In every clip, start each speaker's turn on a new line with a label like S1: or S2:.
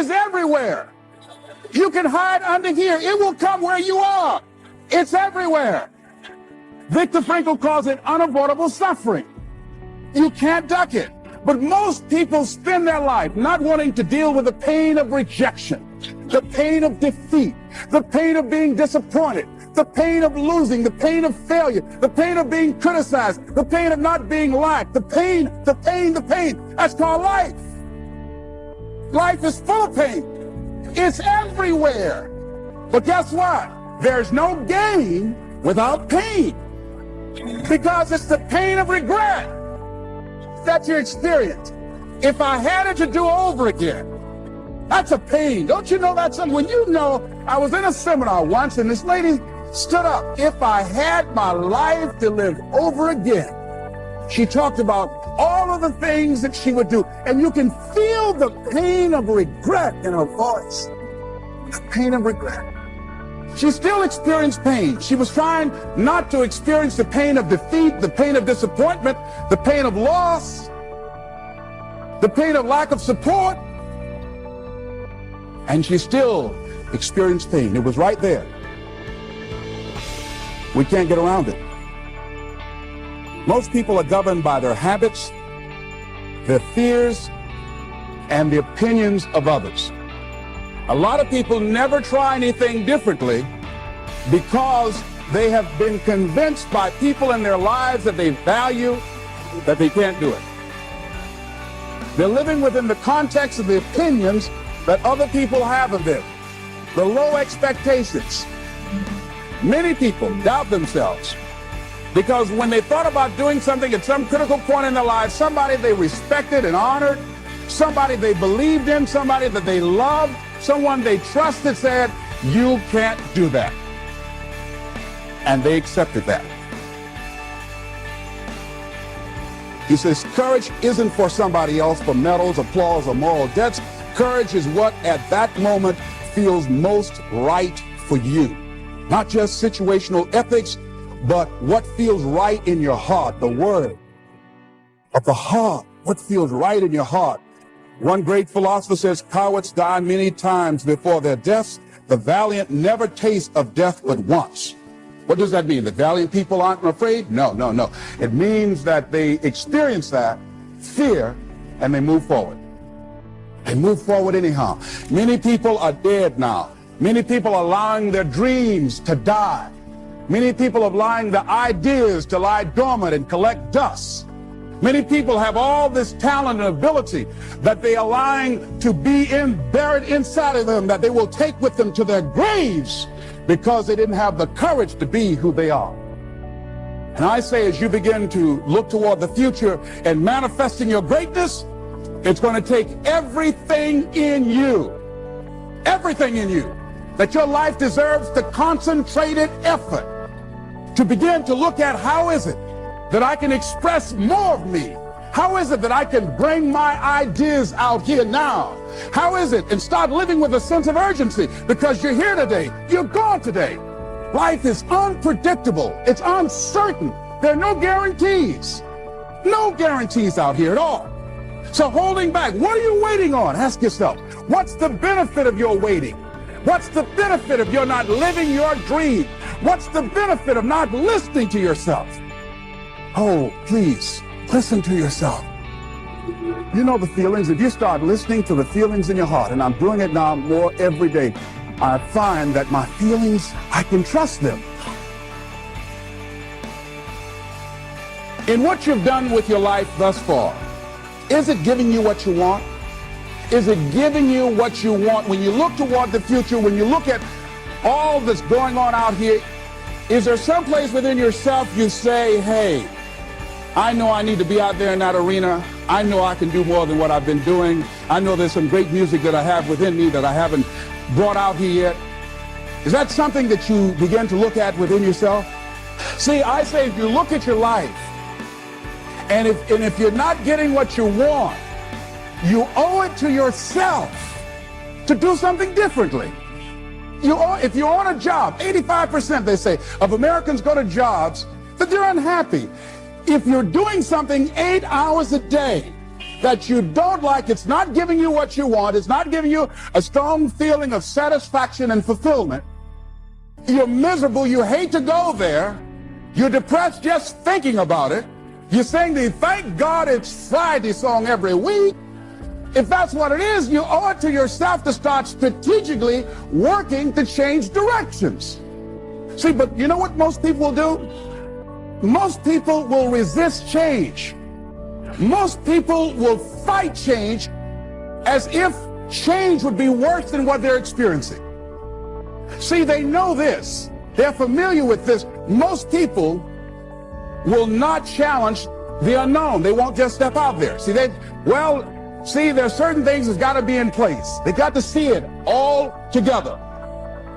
S1: is everywhere. You can hide under here. It will come where you are. It's everywhere. Viktor Frankl calls it unavoidable suffering. You can't duck it. But most people spend their life not wanting to deal with the pain of rejection, the pain of defeat, the pain of being disappointed, the pain of losing, the pain of failure, the pain of being criticized, the pain of not being liked, the pain. That's called life. Life is full of pain. It's everywhere. But guess what? There's no gain without pain. Because it's the pain of regret that you experience. If I had it to do over again, that's a pain. Don't you know that's something? When you know, I was in a seminar once and this lady stood up. If I had my life to live over again, she talked about all of the things that she would do. And you can feel the pain of regret in her voice. The pain of regret. She still experienced pain. She was trying not to experience the pain of defeat, the pain of disappointment, the pain of loss, the pain of lack of support. And she still experienced pain. It was right there. We can't get around it. Most people are governed by their habits, their fears, and the opinions of others. A lot of people never try anything differently because they have been convinced by people in their lives that they value that they can't do it. They're living within the context of the opinions that other people have of them, the low expectations. Many people doubt themselves because when they thought about doing something at some critical point in their lives, somebody they respected and honored, somebody they believed in, somebody that they loved, someone they trusted said, you can't do that. And they accepted that. He says, courage isn't for somebody else, for medals, applause, or moral debts. Courage is what at that moment feels most right for you. Not just situational ethics, but what feels right in your heart, the word of the heart, what feels right in your heart. One great philosopher says, cowards die many times before their deaths. The valiant never taste of death but once. What does that mean? The valiant people aren't afraid? No. It means that they experience that fear and they move forward. They move forward anyhow. Many people are dead now. Many people are allowing their dreams to die. Many people are allowing their ideas to lie dormant and collect dust. Many people have all this talent and ability that they are allowing to be buried inside of them, that they will take with them to their graves because they didn't have the courage to be who they are. And I say, as you begin to look toward the future and manifesting your greatness, it's going to take everything in you, that your life deserves the concentrated effort to begin to look at how is it that I can express more of me? How is it that I can bring my ideas out here now? How is it? And start living with a sense of urgency because you're here today, you're gone today. Life is unpredictable. It's uncertain. There are no guarantees. No guarantees out here at all. So holding back, what are you waiting on? Ask yourself, what's the benefit of your waiting? What's the benefit of your not living your dream? What's the benefit of not listening to yourself? Oh, please, listen to yourself. You know the feelings. If you start listening to the feelings in your heart, and I'm doing it now more every day, I find that my feelings, I can trust them. In what you've done with your life thus far, is it giving you what you want? Is it giving you what you want? When you look toward the future, when you look at all that's going on out here, is there some place within yourself you say, hey, I know I need to be out there in that arena. I know I can do more than what I've been doing. I know there's some great music that I have within me that I haven't brought out here yet. Is that something that you begin to look at within yourself? See, I say if you look at your life, and if you're not getting what you want, you owe it to yourself to do something differently. If you're on a job, 85%, they say, of Americans go to jobs that they're unhappy. If you're doing something 8 hours a day, that you don't like, it's not giving you what you want, it's not giving you a strong feeling of satisfaction and fulfillment, you're miserable, you hate to go there, you're depressed just thinking about it, you're saying the thank God it's Friday song every week. If that's what it is, you owe it to yourself to start strategically working to change directions. See, but you know what most people will do? Most people will resist change. Most people will fight change as if change would be worse than what they're experiencing. See, they know this. They're familiar with this. Most people will not challenge the unknown. They won't just step out there. See, there's certain things that's got to be in place. They got to see it all together.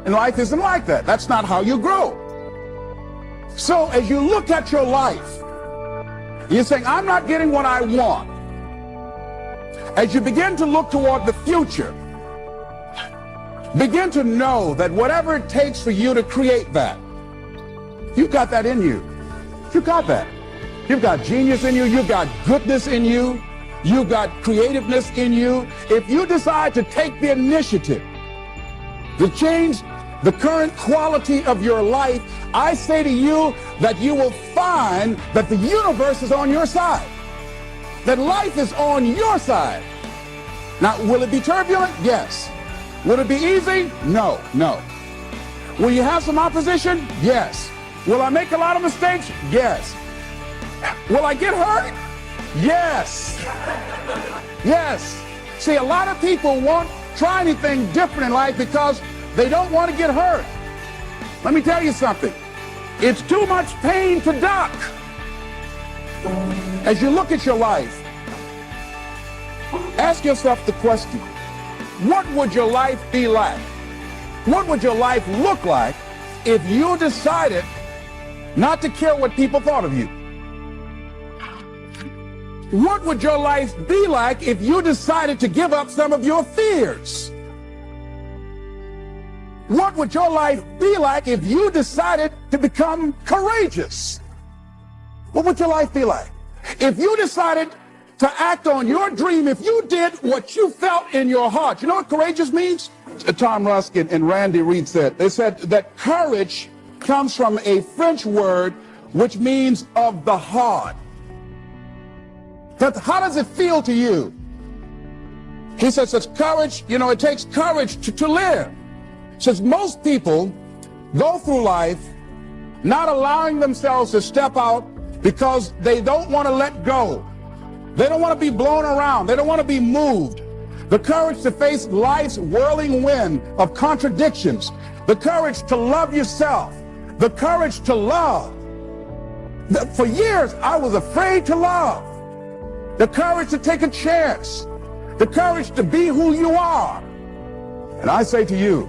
S1: And life isn't like that. That's not how you grow. So as you look at your life, you're saying, I'm not getting what I want. As you begin to look toward the future, begin to know that whatever it takes for you to create that, you've got that in you. You've got that. You've got genius in you. You've got goodness in you. You've got creativeness in you. If you decide to take the initiative to change the current quality of your life, I say to you that you will find that the universe is on your side, that life is on your side. Now, will it be turbulent? Yes. Will it be easy? No, no. Will you have some opposition? Yes. Will I make a lot of mistakes? Yes. Will I get hurt? Yes. Yes. See, a lot of people won't try anything different in life because they don't want to get hurt. Let me tell you something. It's too much pain to duck. As you look at your life, ask yourself the question, what would your life be like? What would your life look like if you decided not to care what people thought of you? What would your life be like if you decided to give up some of your fears? What would your life be like if you decided to become courageous? What would your life be like? If you decided to act on your dream, if you did what you felt in your heart. You know what courageous means? Tom Ruskin and Randy Reed said, they said that courage comes from a French word which means of the heart. But how does it feel to you? He says it's courage, it takes courage to live. Says most people go through life not allowing themselves to step out because they don't want to let go. They don't want to be blown around. They don't want to be moved. The courage to face life's whirling wind of contradictions. The courage to love yourself. The courage to love. For years, I was afraid to love. The courage to take a chance. The courage to be who you are. And I say to you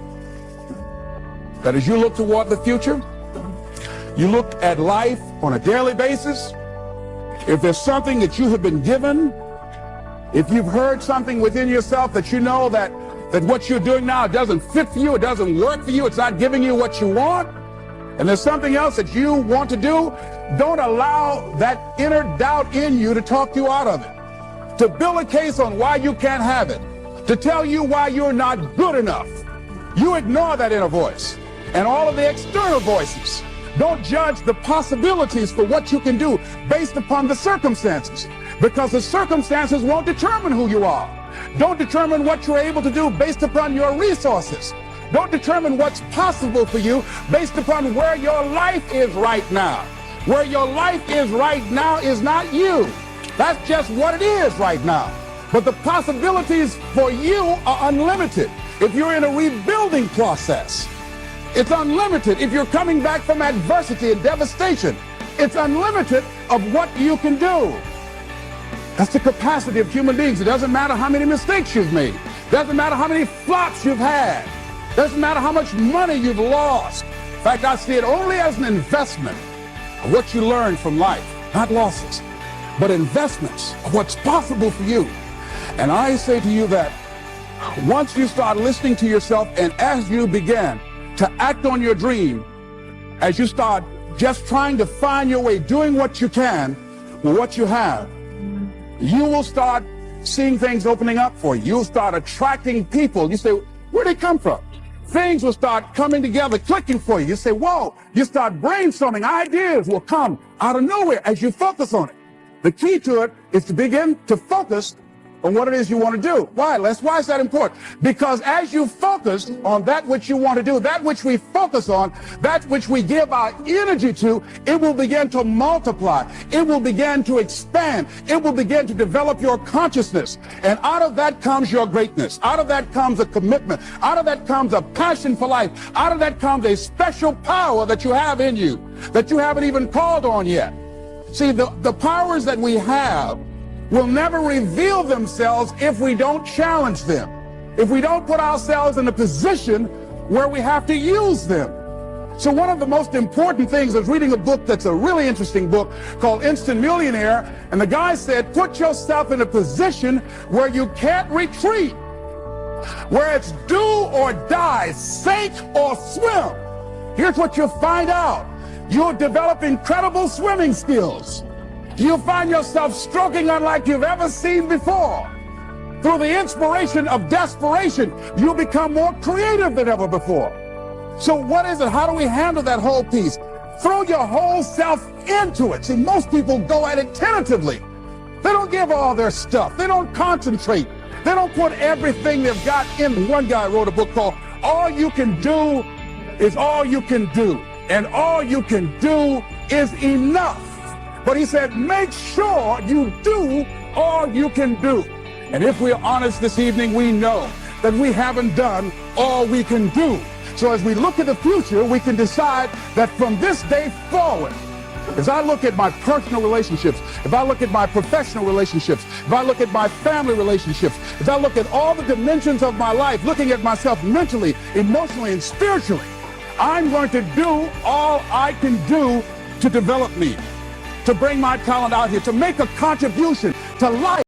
S1: that as you look toward the future, you look at life on a daily basis. If there's something that you have been given, if you've heard something within yourself that you know that what you're doing now doesn't fit for you, it doesn't work for you, it's not giving you what you want, and there's something else that you want to do, don't allow that inner doubt in you to talk you out of it, to build a case on why you can't have it, to tell you why you're not good enough. You ignore that inner voice and all of the external voices. Don't judge the possibilities for what you can do based upon the circumstances, because the circumstances won't determine who you are. Don't determine what you're able to do based upon your resources. Don't determine what's possible for you based upon where your life is right now. Where your life is right now is not you. That's just what it is right now. But the possibilities for you are unlimited. If you're in a rebuilding process, it's unlimited. If you're coming back from adversity and devastation, it's unlimited of what you can do. That's the capacity of human beings. It doesn't matter how many mistakes you've made. It doesn't matter how many flops you've had. It doesn't matter how much money you've lost. In fact, I see it only as an investment of what you learn from life, not losses, but investments of what's possible for you. And I say to you that once you start listening to yourself and as you begin to act on your dream, as you start just trying to find your way, doing what you can with what you have, you will start seeing things opening up for you. You'll start attracting people. You say, where'd they come from? Things will start coming together, clicking for you. You say, whoa. You start brainstorming. Ideas will come out of nowhere as you focus on it. The key to it is to begin to focus on what it is you want to do. Why, Les? Why is that important? Because as you focus on that which you want to do, that which we focus on, that which we give our energy to, it will begin to multiply. It will begin to expand. It will begin to develop your consciousness. And out of that comes your greatness. Out of that comes a commitment. Out of that comes a passion for life. Out of that comes a special power that you have in you that you haven't even called on yet. See, the powers that we have will never reveal themselves if we don't challenge them, if we don't put ourselves in a position where we have to use them. So one of the most important things is reading a book that's a really interesting book called Instant Millionaire, and the guy said, put yourself in a position where you can't retreat, where it's do or die, sink or swim. Here's what you'll find out. You'll develop incredible swimming skills. You'll find yourself stroking unlike you've ever seen before. Through the inspiration of desperation, you'll become more creative than ever before. So what is it? How do we handle that whole piece? Throw your whole self into it. See, most people go at it tentatively. They don't give all their stuff. They don't concentrate. They don't put everything they've got in. One guy wrote a book called All You Can Do Is All You Can Do. And all you can do is enough. But he said, make sure you do all you can do. And if we're honest this evening, we know that we haven't done all we can do. So as we look at the future, we can decide that from this day forward, as I look at my personal relationships, if I look at my professional relationships, if I look at my family relationships, if I look at all the dimensions of my life, looking at myself mentally, emotionally, and spiritually, I'm going to do all I can do to develop me, to bring my talent out here, to make a contribution to life.